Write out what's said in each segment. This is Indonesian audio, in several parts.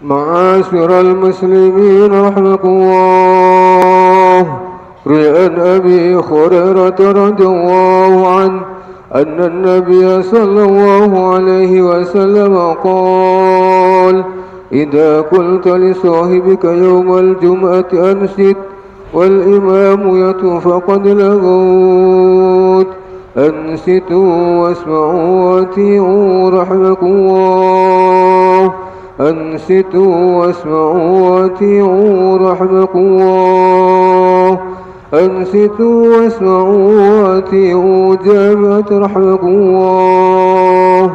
معاشر المسلمين رحمكم الله. روي عن أبي هريرة رضي الله عنه أن النبي صلى الله عليه وسلم قال: إذا قلت لصاحبك يوم الجمعة أنشد والإمام يتوب فقد لغوت. أنصتوا واسمعوا وأطيعوا رحمكم الله. أنصتوا واسمعوا وأطيعوا رحمكم الله. أنصتوا واسمعوا وأطيعوا جامعة رحمكم الله.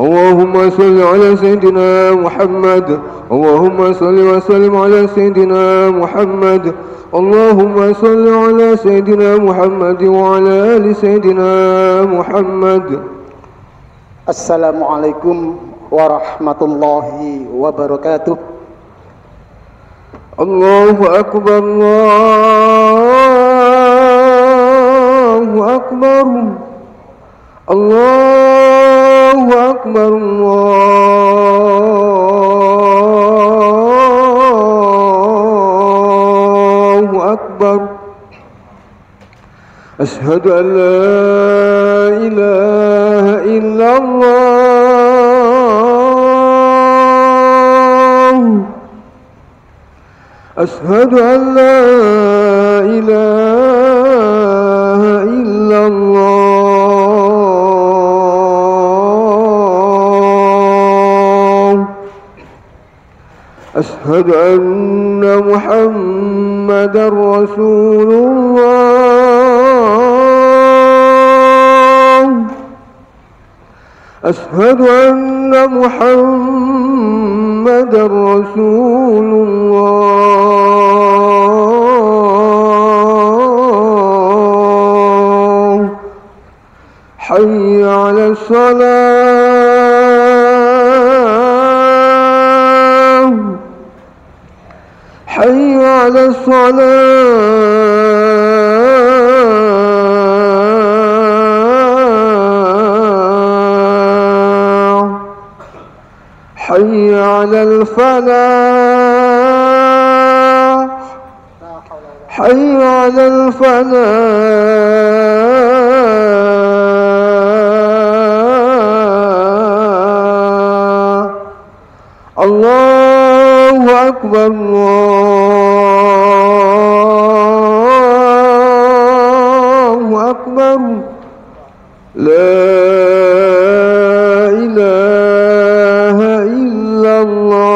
اللهم صل على سيدنا محمد. اللهم صل وسلم على سيدنا محمد. اللهم صل على سيدنا محمد وعلى آل سيدنا محمد. Assalamualaikum warahmatullahi wabarakatuh. Allahu Akbar, Allahu Akbar, Allahu Akbar, Allahu Akbar. Asyhadu an la ilaha illallah. Asyhadu an la ilaha illallah. Asyhadu anna Muhammadar Rasulullah. أشهد أن محمدًا رسول الله. حي على الصلاة. حي على الصلاة. حي على الفلاح. حي على الفلاح. الله أكبر، الله أكبر. لا إله إلا الله.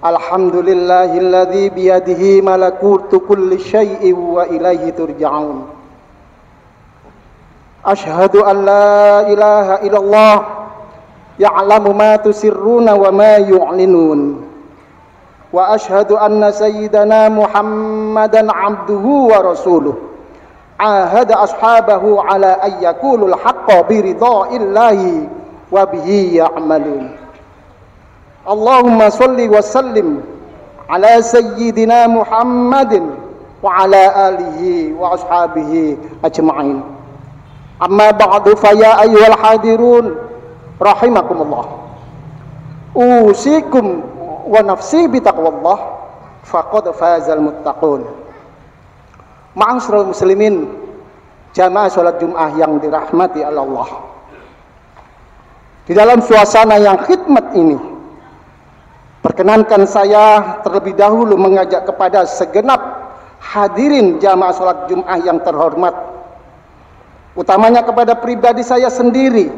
Alhamdulillahilladzi biyadihi malakutu kulli syai'in wa ilaihi turja'un. Asyhadu an la ilaha illallah ya'lamu ma tusirruna wa ma yu'linun. Wa asyhadu anna sayyidana Muhammadan abduhu wa rasuluh. Ahada ashabahu ala ayyaqulul haqqa biridha'illahi wa bihi ya'malun. Allahumma salli wa sallim ala sayyidina Muhammadin wa ala alihi wa ashabihi ajma'in. Amma ba'du fa ya ayyuhal hadirun rahimakumullah. Usikum wa nafsi bi taqwallah faqad fazal muttaqun. Ma'asyiral muslimin, jamaah salat Jumat yang dirahmati Allah. Di dalam suasana yang khidmat ini, perkenankan saya terlebih dahulu mengajak kepada segenap hadirin jamaah salat Jumat yang terhormat, utamanya kepada pribadi saya sendiri.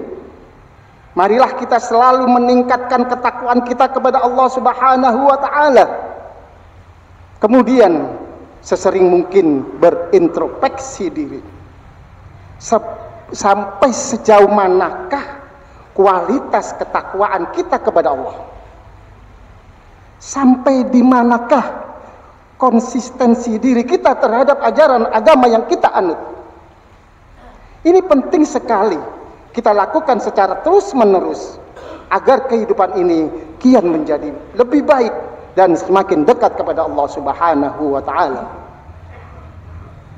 Marilah kita selalu meningkatkan ketakwaan kita kepada Allah Subhanahu wa taala. Kemudian sesering mungkin berintrospeksi diri. Sampai sejauh manakah kualitas ketakwaan kita kepada Allah? Sampai di manakah konsistensi diri kita terhadap ajaran agama yang kita anut? Ini penting sekali kita lakukan secara terus-menerus agar kehidupan ini kian menjadi lebih baik dan semakin dekat kepada Allah Subhanahu wa taala.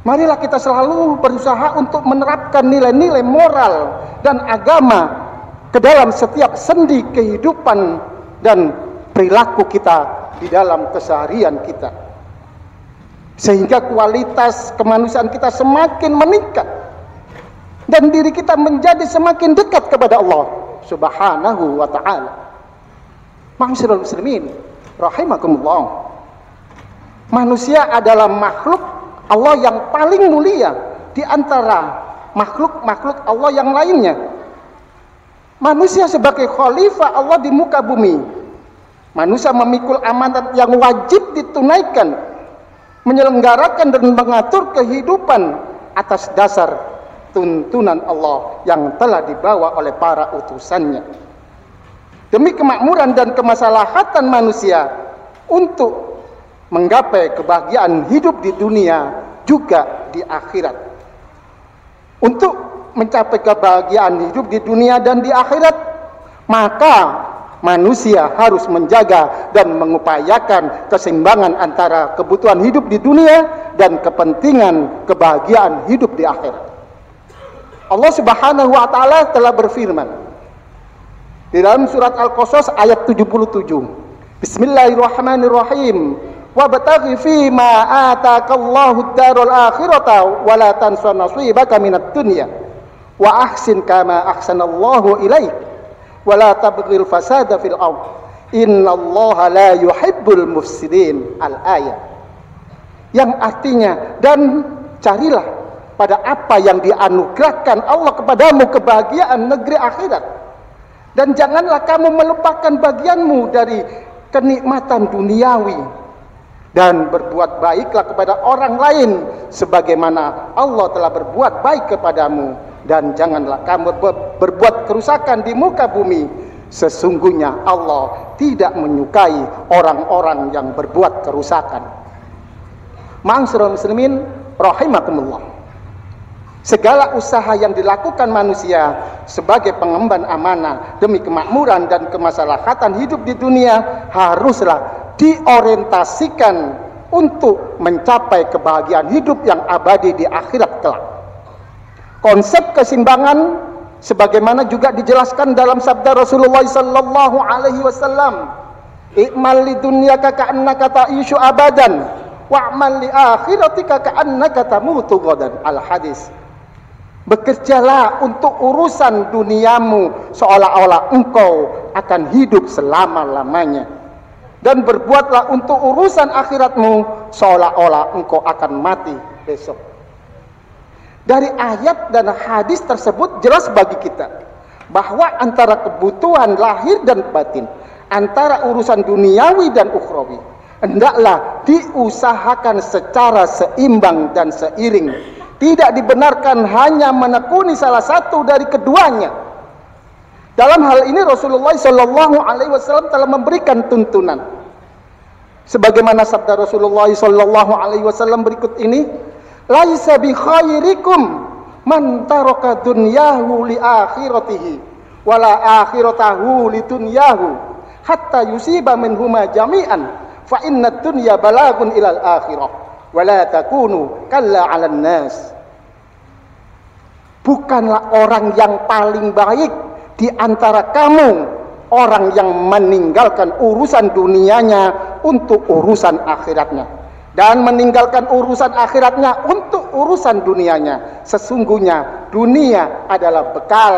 Marilah kita selalu berusaha untuk menerapkan nilai-nilai moral dan agama ke dalam setiap sendi kehidupan dan perilaku kita di dalam keseharian kita, sehingga kualitas kemanusiaan kita semakin meningkat dan diri kita menjadi semakin dekat kepada Allah Subhanahu wa taala. Ma'asyiral muslimin rahimakumullah. Manusia adalah makhluk Allah yang paling mulia di antara makhluk-makhluk Allah yang lainnya. Manusia sebagai khalifah Allah di muka bumi. Manusia memikul amanat yang wajib ditunaikan, menyelenggarakan dan mengatur kehidupan atas dasar tuntunan Allah yang telah dibawa oleh para utusannya, demi kemakmuran dan kemaslahatan manusia untuk menggapai kebahagiaan hidup di dunia juga di akhirat. Untuk mencapai kebahagiaan hidup di dunia dan di akhirat, maka manusia harus menjaga dan mengupayakan keseimbangan antara kebutuhan hidup di dunia dan kepentingan kebahagiaan hidup di akhirat. Allah Subhanahu wa taala telah berfirman di dalam surat Al-Qasas ayat 77. Bismillahirrahmanirrahim. Wabtaghi fi ma ataakallahu ad-darul akhirata wa la tansa nasibaka minad dunya wa ahsin kama ahsanallahu ilaik wa la tabghil fasada fil ardh innallaha la yuhibbul mufsidin. Al-ayat, yang artinya, dan carilah pada apa yang dianugerahkan Allah kepadamu kebahagiaan negeri akhirat, dan janganlah kamu melupakan bagianmu dari kenikmatan duniawi, dan berbuat baiklah kepada orang lain sebagaimana Allah telah berbuat baik kepadamu, dan janganlah kamu berbuat kerusakan di muka bumi, sesungguhnya Allah tidak menyukai orang-orang yang berbuat kerusakan. Ma'asyiral muslimin rahimakumullah. Segala usaha yang dilakukan manusia sebagai pengemban amanah demi kemakmuran dan kemaslahatan hidup di dunia haruslah diorientasikan untuk mencapai kebahagiaan hidup yang abadi di akhirat kelak. Konsep keseimbangan sebagaimana juga dijelaskan dalam sabda Rasulullah sallallahu alaihi wasallam, "I'mal lidunyaka ka'annaka ta'ishu abadan wa'mal li akhiratika ka'annaka tamutu ghadan." Al-hadis. Bekerjalah untuk urusan duniamu seolah-olah engkau akan hidup selama-lamanya, dan berbuatlah untuk urusan akhiratmu seolah-olah engkau akan mati besok. Dari ayat dan hadis tersebut jelas bagi kita bahwa antara kebutuhan lahir dan batin, antara urusan duniawi dan ukhrawi, hendaklah diusahakan secara seimbang dan seiring. Tidak dibenarkan hanya menekuni salah satu dari keduanya. Dalam hal ini Rasulullah sallallahu alaihi wasallam telah memberikan tuntunan. Sebagaimana sabda Rasulullah sallallahu alaihi wasallam berikut ini, "Laisa bi khairikum man taraka dunyahu li akhiratihi wala akhiratahu li dunyahu hatta yusiba minhuma jami'an fa inna dunya balagun ilal akhirah wala takunu kalla 'alan nas." Bukanlah orang yang paling baik di antara kamu orang yang meninggalkan urusan dunianya untuk urusan akhiratnya, dan meninggalkan urusan akhiratnya untuk urusan dunianya. Sesungguhnya dunia adalah bekal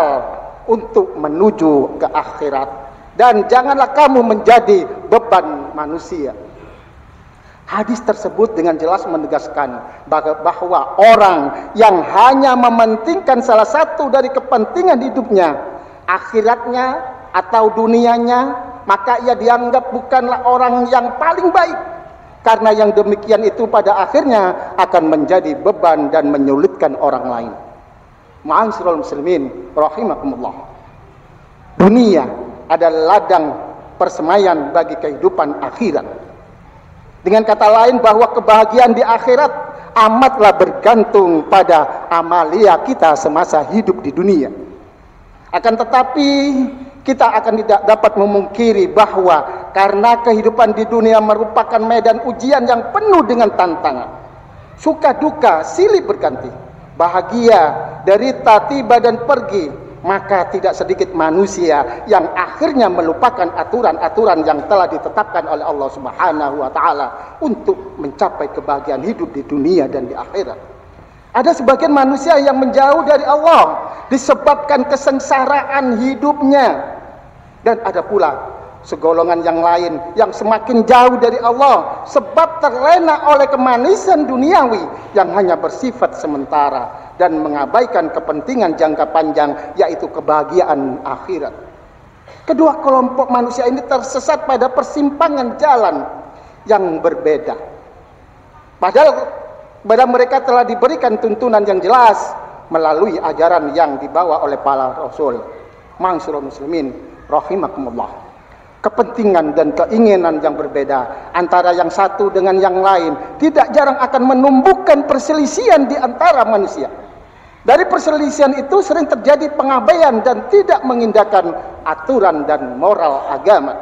untuk menuju ke akhirat, dan janganlah kamu menjadi beban manusia. Hadis tersebut dengan jelas menegaskan bahwa orang yang hanya mementingkan salah satu dari kepentingan hidupnya, akhiratnya atau dunianya, maka ia dianggap bukanlah orang yang paling baik, karena yang demikian itu pada akhirnya akan menjadi beban dan menyulitkan orang lain. Ma'asyiral muslimin rahimakumullah. Dunia adalah ladang persemaian bagi kehidupan akhirat. Dengan kata lain, bahwa kebahagiaan di akhirat amatlah bergantung pada amalia kita semasa hidup di dunia. Akan tetapi kita akan tidak dapat memungkiri bahwa karena kehidupan di dunia merupakan medan ujian yang penuh dengan tantangan. Suka duka silih berganti, bahagia, derita tiba dan pergi, maka tidak sedikit manusia yang akhirnya melupakan aturan-aturan yang telah ditetapkan oleh Allah Subhanahu wa taala untuk mencapai kebahagiaan hidup di dunia dan di akhirat. Ada sebagian manusia yang menjauh dari Allah disebabkan kesengsaraan hidupnya, dan ada pula segolongan yang lain yang semakin jauh dari Allah sebab terlena oleh kemanisan duniawi yang hanya bersifat sementara dan mengabaikan kepentingan jangka panjang, yaitu kebahagiaan akhirat. Kedua kelompok manusia ini tersesat pada persimpangan jalan yang berbeda. Padahal pada mereka telah diberikan tuntunan yang jelas melalui ajaran yang dibawa oleh para rasul. Ma'asyiral muslimin rahimakumullah. Kepentingan dan keinginan yang berbeda antara yang satu dengan yang lain tidak jarang akan menumbuhkan perselisihan di antara manusia. Dari perselisihan itu sering terjadi pengabaian dan tidak mengindahkan aturan dan moral agama.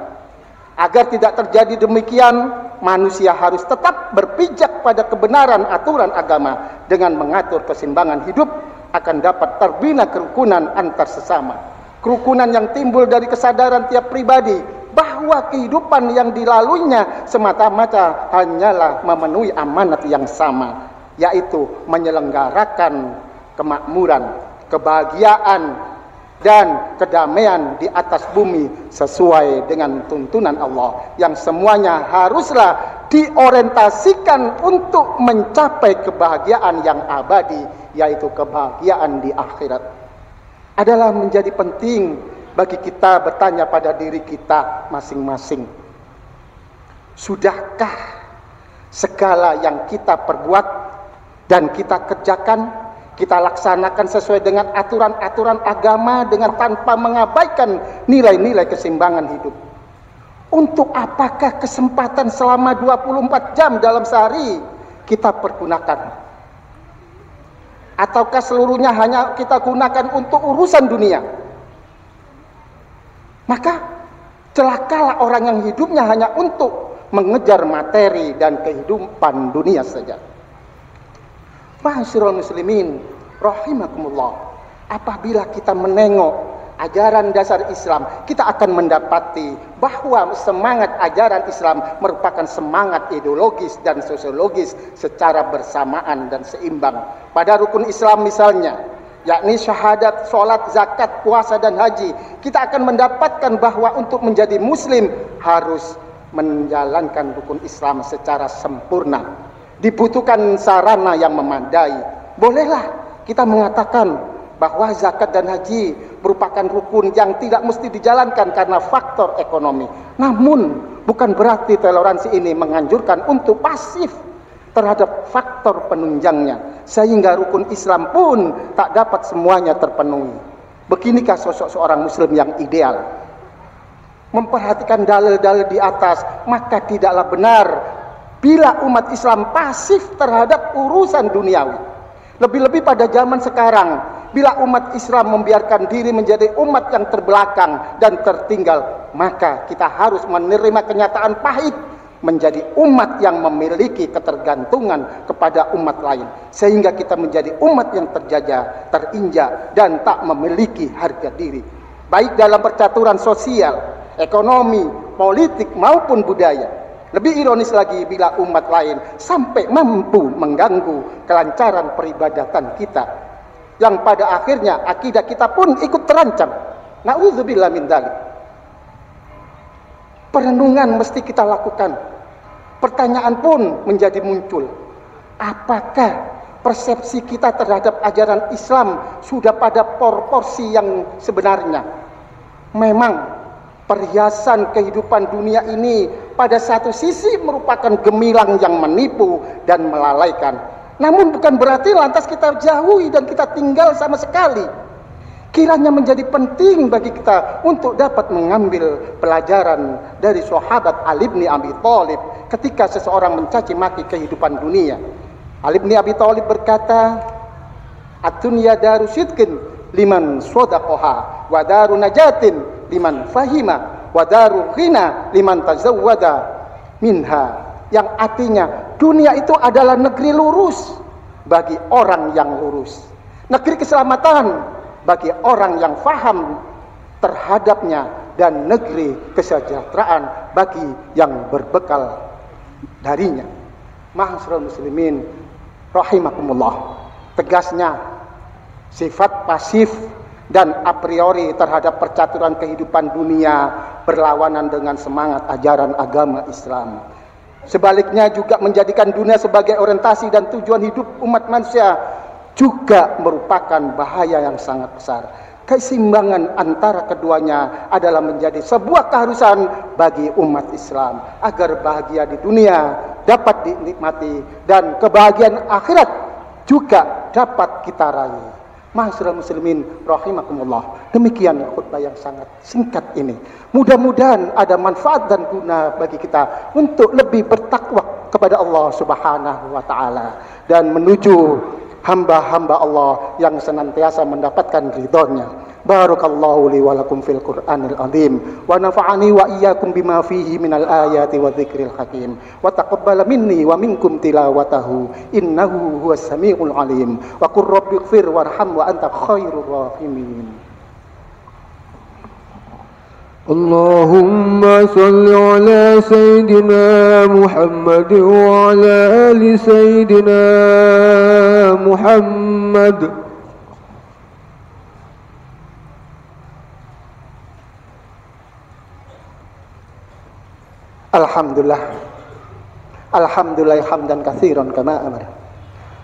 Agar tidak terjadi demikian, manusia harus tetap berpijak pada kebenaran aturan agama dengan mengatur keseimbangan hidup akan dapat terbina kerukunan antar sesama. Kerukunan yang timbul dari kesadaran tiap pribadi bahwa kehidupan yang dilaluinya semata-mata hanyalah memenuhi amanat yang sama, yaitu menyelenggarakan kemakmuran, kebahagiaan, dan kedamaian di atas bumi sesuai dengan tuntunan Allah yang semuanya haruslah diorientasikan untuk mencapai kebahagiaan yang abadi, yaitu kebahagiaan di akhirat. Adalah menjadi penting bagi kita bertanya pada diri kita masing-masing, sudahkah segala yang kita perbuat dan kita kerjakan kita laksanakan sesuai dengan aturan-aturan agama dengan tanpa mengabaikan nilai-nilai keseimbangan hidup? Untuk apakah kesempatan selama 24 jam dalam sehari kita pergunakan? Ataukah seluruhnya hanya kita gunakan untuk urusan dunia? Maka celakalah orang yang hidupnya hanya untuk mengejar materi dan kehidupan dunia saja. Ma'asyiral muslimin rahimakumullah, apabila kita menengok ajaran dasar Islam, kita akan mendapati bahwa semangat ajaran Islam merupakan semangat ideologis dan sosiologis secara bersamaan dan seimbang. Pada rukun Islam misalnya, yakni syahadat, sholat, zakat, puasa, dan haji, kita akan mendapatkan bahwa untuk menjadi muslim harus menjalankan rukun Islam secara sempurna. Dibutuhkan sarana yang memadai. Bolehlah kita mengatakan bahwa zakat dan haji merupakan rukun yang tidak mesti dijalankan karena faktor ekonomi. Namun bukan berarti toleransi ini menganjurkan untuk pasif terhadap faktor penunjangnya, sehingga rukun Islam pun tak dapat semuanya terpenuhi. Beginikah sosok seorang muslim yang ideal? Memperhatikan dalil-dalil di atas, maka tidaklah benar bila umat Islam pasif terhadap urusan duniawi. Lebih-lebih pada zaman sekarang, bila umat Islam membiarkan diri menjadi umat yang terbelakang dan tertinggal, maka kita harus menerima kenyataan pahit menjadi umat yang memiliki ketergantungan kepada umat lain, sehingga kita menjadi umat yang terjajah, terinjak, dan tak memiliki harga diri, baik dalam percaturan sosial, ekonomi, politik maupun budaya. Lebih ironis lagi bila umat lain sampai mampu mengganggu kelancaran peribadatan kita, yang pada akhirnya akidah kita pun ikut terancam. Na'udzubillah min dzalik. Perenungan mesti kita lakukan. Pertanyaan pun menjadi muncul. Apakah persepsi kita terhadap ajaran Islam sudah pada proporsi yang sebenarnya? Memang perhiasan kehidupan dunia ini pada satu sisi merupakan gemilang yang menipu dan melalaikan. Namun bukan berarti lantas kita jauhi dan kita tinggal sama sekali. Kiranya menjadi penting bagi kita untuk dapat mengambil pelajaran dari sahabat Ali bin Abi Thalib ketika seseorang mencaci maki kehidupan dunia. Ali bin Abi Thalib berkata, "Ad-dunya daru sidqin liman shadaqaha wa daru najatin liman fahima wa daru ghina liman tazawwada minha, yang artinya dunia itu adalah negeri lurus bagi orang yang lurus, negeri keselamatan bagi orang yang faham terhadapnya, dan negeri kesejahteraan bagi yang berbekal darinya. Ma'asyiral muslimin rahimakumullah, tegasnya sifat pasif dan a priori terhadap percaturan kehidupan dunia berlawanan dengan semangat ajaran agama Islam. Sebaliknya juga menjadikan dunia sebagai orientasi dan tujuan hidup umat manusia juga merupakan bahaya yang sangat besar. Keseimbangan antara keduanya adalah menjadi sebuah keharusan bagi umat Islam agar bahagia di dunia dapat dinikmati dan kebahagiaan akhirat juga dapat kita raih. Ma'asyiral muslimin rahimakumullah, demikian khutbah yang sangat singkat ini. Mudah-mudahan ada manfaat dan guna bagi kita untuk lebih bertakwa kepada Allah Subhanahu wa taala dan menuju hamba-hamba Allah yang senantiasa mendapatkan ridhonya. Barakallahu li wa lakum fil Qur'anil azim wa nafa'ani wa iyyakum bima fihi minal ayati wa dzikril hakim wa taqabbala minni wa minkum tilawatahu innahu huwas samiul alim wa qur rabbighfir warham wa anta khairur rahimin. Allahumma salli ala Sayyidina Muhammad wa ala ali Sayyidina Muhammad. Alhamdulillah, alhamdulillah hamdan katsiran kama amara.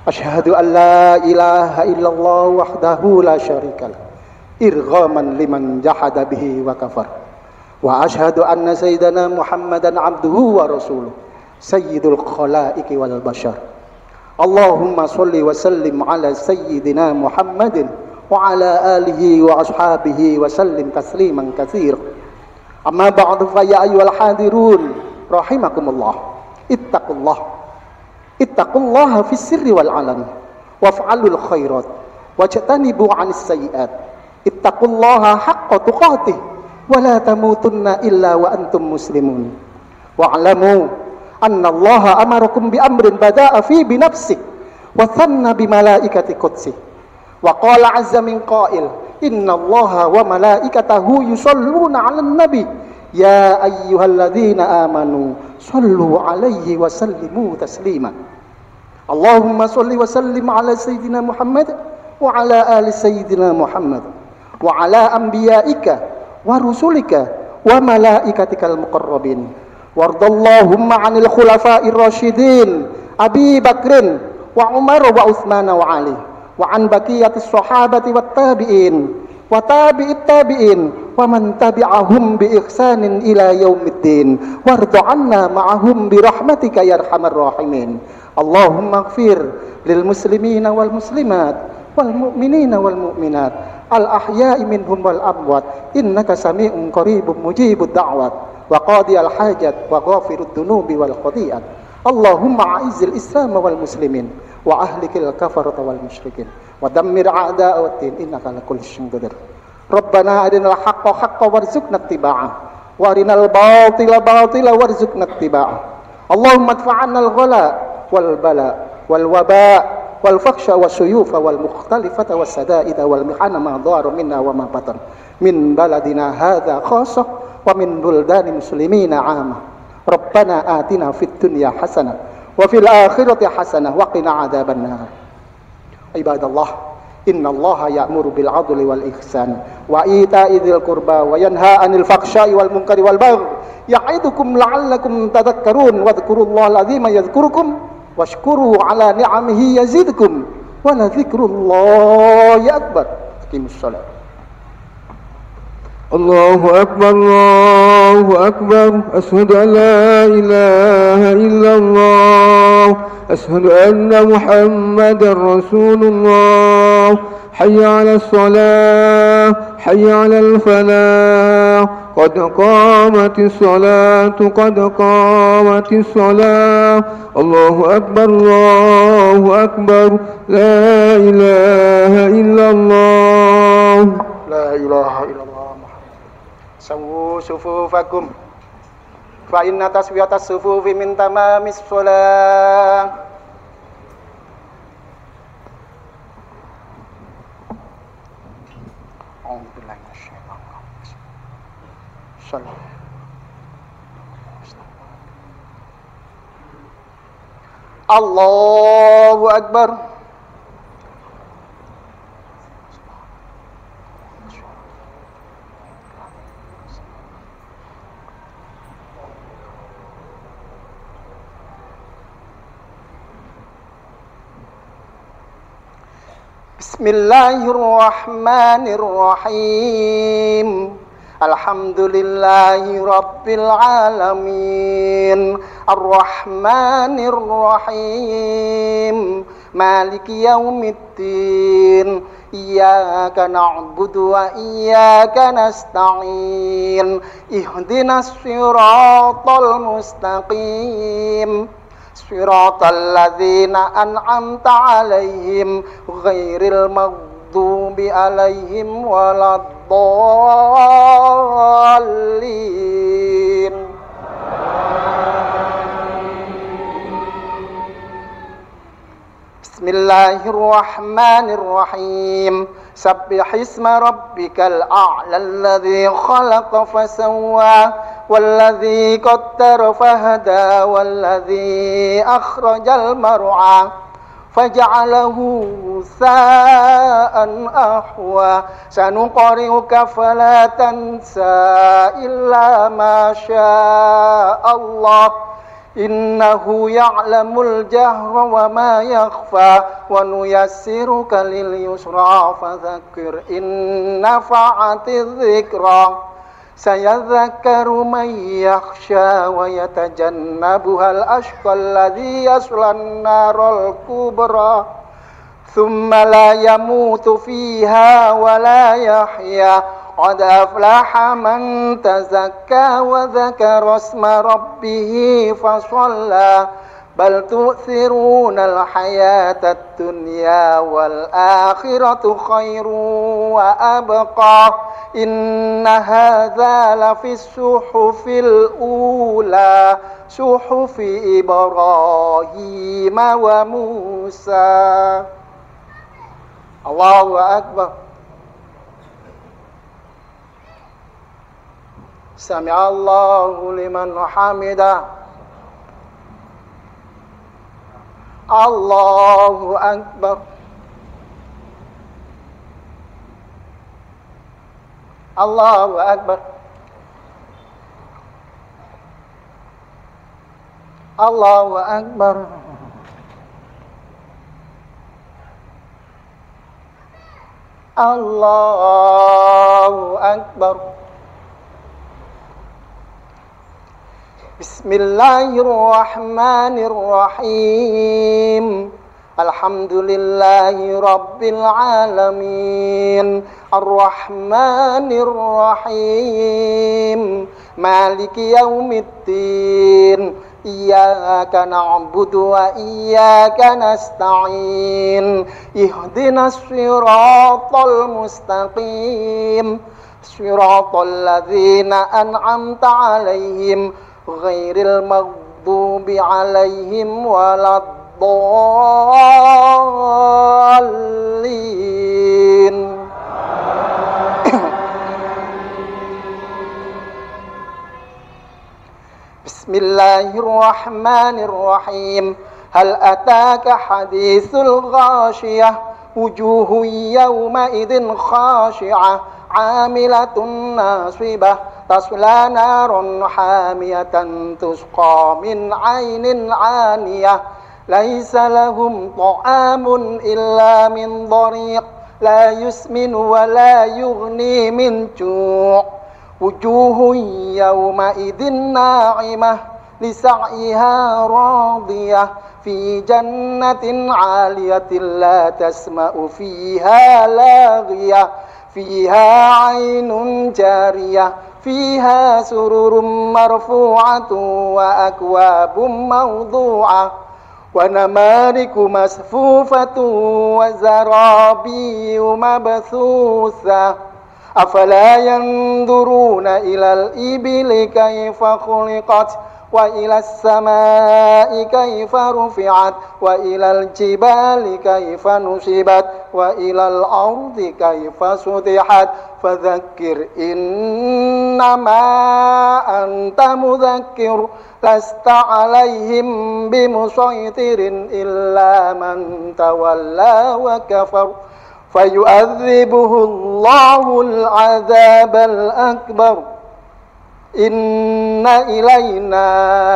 Asyhadu an la ilaha illallah wahdahu la syarikalah irghaman liman jahada bihi wa kafar. Wa asyhadu anna sayyidana Muhammadan abduhu wa rasuluh sayyidul khalaiqi wal bashar. Allahumma sholli wa sallim ala sayyidina Muhammadin wa ala alihi wa ashabihi wa sallim tasliman katsira. Amma ba'du fa ya ayyuhal hadirun rahimakumullah, ittaqullaha fis sirri wal alan waf'alul khairat wajtanibu 'anis sayyi'at. Ittaqullaha haqqa tuqatih wa la tamutunna illa wa antum muslimun. Wa'lamu anna Allaha amarakum bi amrin bada'a fi bi nafsih wa thanna bi malaikati qudsih wa qala 'azza min qa'il inna Allaha wa malaikatahu yusholluna 'alan nabi ya ayyuhalladzina amanu shollu 'alaihi wa sallimu taslima. Allahumma sholli wa sallim 'ala sayyidina Muhammad wa 'ala ali sayyidina Muhammad wa 'ala anbiya'ika wa rusulika wa malaikatikal muqarrabin wardallahumma 'anil khulafa'ir rasyidin Abi Bakrin wa Umar wa Utsman wa Ali wa an baqiyatis sahabati wat tabi'in wa tabi'it tabi'in wa man tabi'ahum bi ihsanin ila yaumiddin warda 'anna ma'ahum bi rahmatika ya arhamar rahimin. Allahumma ighfir lil muslimina wal muslimat wal mu'minina wal mu'minat al ahya'i minhum wal amwat innaka sami'un qaribun mujibud da'wat wa qadiyal hajat wa ghafirud dunubi wal khati'at. Allahumma a'izzil islam wal muslimin wa ahlikil kafarata wal musyrikin wa dammir a'da'ad din innaka ala kulli syai'in qadir. Rabbana arinal haqqa haqqan warzuqna ittiba'ah wa arinal batila batila warzuqna ittiba'ah. Allahumma adfa'anna al-ghala wal bala wal waba wal fakhsha wasyuyufa wal mukhtalifata was sada'ida wal mihana ma dhara minna wa ma batan min baladina hadza khassah wa min buldani muslimina 'amah. Rabbana atina fid dunya hasanah wa fil akhirati hasanah wa qina adzabannar. Ibadallah, innallaha ya'muru bil 'adli wal ihsan wa ita'i dzil qurba wa yanha 'anil fakhsha'i wal munkari wal baghi ya'idukum la'allakum tadhakkarun wadhkurullahal 'azima yadhkurukum washkuru 'ala ni'amihi yazidkum wa la dzikrullahi akbar. Aqimus shalah. Allahu akbar, Allahu akbar. Asyhadu an la ilaha illallah, asyhadu anna Muhammadar Rasulullah. Hayya 'alas shalah, hayya 'alal falah. Qad qamatis salatu, qad qamatis salah. Allahu akbar, Allahu akbar. La ilaha illallah. La ilaha illallah. Sawu sufufakum fa inna taswiyatas sufufi min tamamis shalah. Allahu Akbar. Bismillahirrahmanirrahim. Alhamdulillahi Rabbil Alamin, Ar-Rahmanir Rahim, Maliki Yaumiddin, Iyyaka na'budu wa iyyaka nasta'in, Ihdinas siratal mustaqim, Siratal ladzina an'amta 'alaihim ghairil maghdubi 'alaihim waladdallin. Bismillahirrahmanirrahim. Sabbihisma rabbikal a'la alladzi khalaqa fasawwa walladzi qaddara fahada walladzi akhrajal mar'a faj'alahu sa'an ahwa sanuqri'uka fala tansa illa ma syaa Allah innahu ya'lamul jahra wa ma yakhfa wa nuyassiruka lil yusra fadzakkir in nafa'atiz dzikra sayadzakkaru man yakhsha wa yatajannabuhal ashqal ladzi yaslan naral kubra thumma la yamutu fiha wa la yahya qad aflaha man tazakka wa dzakara isma rabbih fasalla bal tu'thirunal hayatat dunya wal akhiratu khairu wa abqa inna hadza lafis suhufil ula suhufi Ibrahim wa Musa. Allahu Akbar. Sami'allahu liman hamidah. Allahu Akbar. Allahu Akbar. Allahu Akbar. Allahu Akbar. Bismillahirrahmanirrahim. Alhamdulillahi Rabbil Alamin, Ar-Rahmanir Rahim, Maliki Yaumiddin, Iyyaka na'budu wa iyyaka nasta'in, Ihdinas siratal mustaqim, Siratal ladzina an'amta 'alaihim ghairil maghdubi 'alaihim waladdallin. Bismillahirrahmanirrahim. Hal ataka hadithul ghashiyah wujuhun yawma idin khashi'ah 'amilatun nasibah tasla naran hamiyatan tusqa min 'ainin 'aniyah laisa lahum ta'amun illa min dhari' la yusminu wa la yughni min ju' wujuhun yawma idin na'imah lisa'yiha radiyah fi jannatin 'aliyatin la tasma'u fiha laghiyah fiha 'ainun jariyah fiha sururun marfu'atun wa akwabun mawdu'ah ونمارق مصفوفة وزرابي مبثوثة أفلا ينظرون إلى الإبل كيف خلقت وإلى السماء كيف رفعت وإلى الجبال كيف نصبت وإلى الأرض كيف سطحت فذكر إنما أنت مذكر لست عليهم بمسيطر إلا من تولى وكفر فيؤذبه الله العذاب الأكبر إن إلينا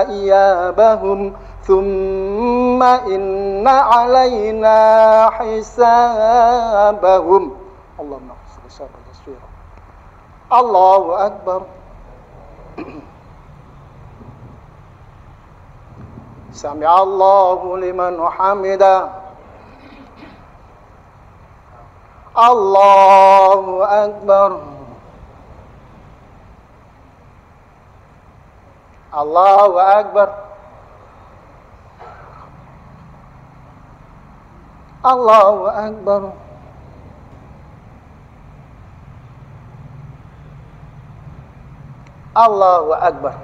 إيابهم ثم إن علينا حسابهم اللهم صل وسلم الله أكبر سمع الله لمن حمده الله أكبر الله أكبر الله أكبر الله أكبر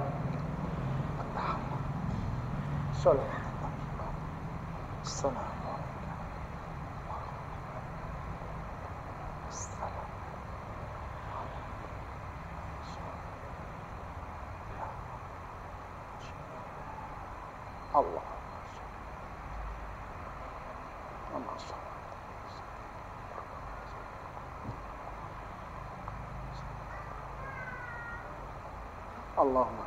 السلام الله اللهم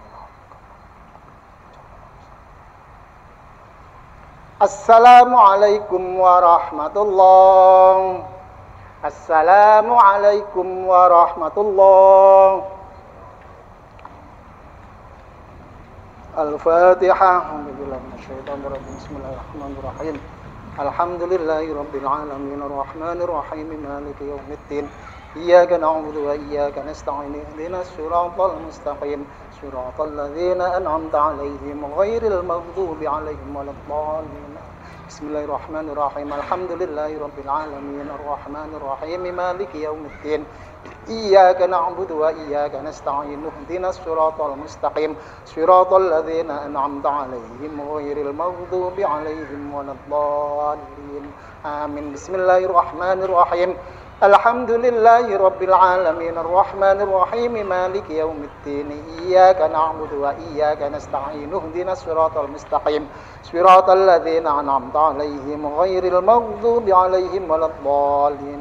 السلام عليكم ورحمة الله السلام عليكم ورحمة الله الفاتحة أعوذ بالله من الشيطان الرجيم بسم الله الرحمن الرحيم الحمد لله رب العالمين الرحمن الرحيم مالك يوم الدين إياك نعبد وإياك نستعين اهدنا الصراط المستقيم صراط الذين أنعمت عليهم غير المغضوب عليهم ولا الضالين بسم الله الرحمن الرحيم الحمد لله رب العالمين الرحمن الرحيم مالك يوم الدين إياك نعبد وإياك نستعين اهدنا الصراط المستقيم صراط الذين أنعمت عليهم غير المغضوب عليهم ولا الضالين آمين بسم الله الرحمن الرحيم الحمد لله رب العالمين الرحمن الرحيم مالك يوم الدين إياك نعبد وإياك نستعين اهدنا الصراط المستقيم صراط الذين أنعمت عليهم غير المغضوب عليهم ولا الضالين